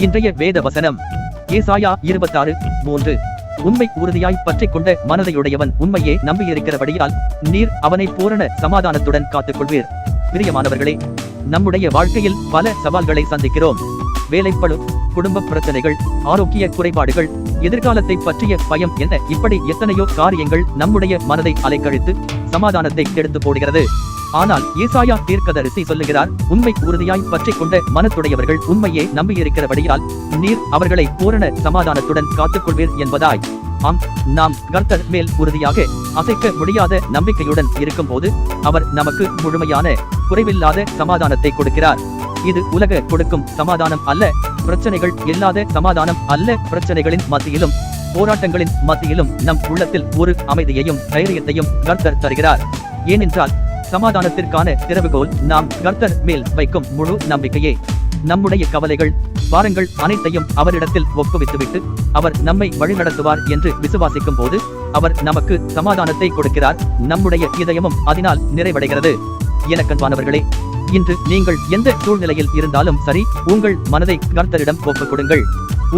இன்றைய வேத வசனம் ஏசாயா 26:3. உண்மை உறுதியாய் பற்றிக் கொண்ட மனதையுடையவன் உண்மையே நம்பியிருக்கிறபடியால் நீர் அவனை பூரண சமாதானத்துடன் காத்துக்கொள்வீர். பிரியமானவர்களே, நம்முடைய வாழ்க்கையில் பல சவால்களை சந்திக்கிறோம். வேலைப்பளு, குடும்ப பிரச்சனைகள், ஆரோக்கிய குறைபாடுகள், எதிர்காலத்தை பற்றிய பயம் என இப்படி எத்தனையோ காரியங்கள் நம்முடைய மனதை அலைக்கழித்து சமாதானத்தை கெடுத்து போடுகிறது. ஆனால் ஏசாயா தீர்க்கதரிசி சொல்லுகிறார், உண்மை உறுதியாய் பற்றிக் கொண்ட மனத்துடையவர்கள் உண்மையே நம்பியிருக்கிறபடியால் நீர் அவர்களை பூரண சமாதானத்துடன் காத்துக்கொள்வீர் என்பதாய். ஆம், நாம் கர்த்தர் மேல் உறுதியாக அசைக்க முடியாத நம்பிக்கையுடன் இருக்கும்போது அவர் நமக்கு முழுமையான குறைவில்லாத சமாதானத்தை கொடுக்கிறார். இது உலக கொடுக்கும் சமாதானம் அல்ல, பிரச்சனைகள் இல்லாத சமாதானம் அல்ல. பிரச்சனைகளின் மத்தியிலும் போராட்டங்களின் மத்தியிலும் நம் உள்ளத்தில் ஒரு அமைதியையும் தைரியத்தையும் கர்த்தர் தருகிறார். ஏனென்றால் சமாதானத்திற்கான திறவுகோல் நாம் கர்த்தர் மேல் வைக்கும் முழு நம்பிக்கையே. நம்முடைய கவலைகள், பாரங்கள் அனைத்தையும் அவரிடத்தில் ஒப்புவித்துவிட்டு அவர் நம்மை வழிநடத்துவார் என்று விசுவாசிக்கும் போது அவர் நமக்கு சமாதானத்தை கொடுக்கிறார். நம்முடைய இதயமும் அதனால் நிறைவடைகிறது. எனக்கன்பானவர்களே, இன்று நீங்கள் எந்த சூழ்நிலையில் இருந்தாலும் சரி, உங்கள் மனதை கர்த்தரிடம் ஒப்புக் கொடுங்கள்.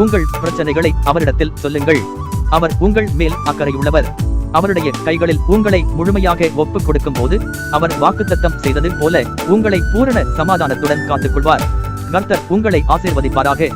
உங்கள் பிரச்சனைகளை அவரிடத்தில் சொல்லுங்கள். அவர் உங்கள் மேல் அக்கறையுள்ளவர். அவருடைய கைகளில் உங்களை முழுமையாக ஒப்புக் கொடுக்கும் போது அவர் வாக்குத்தத்தம் செய்தது போல உங்களை பூரண சமாதானத்துடன் காத்துக்கொள்வார். கர்த்தர் உங்களை ஆசீர்வதிப்பாராக.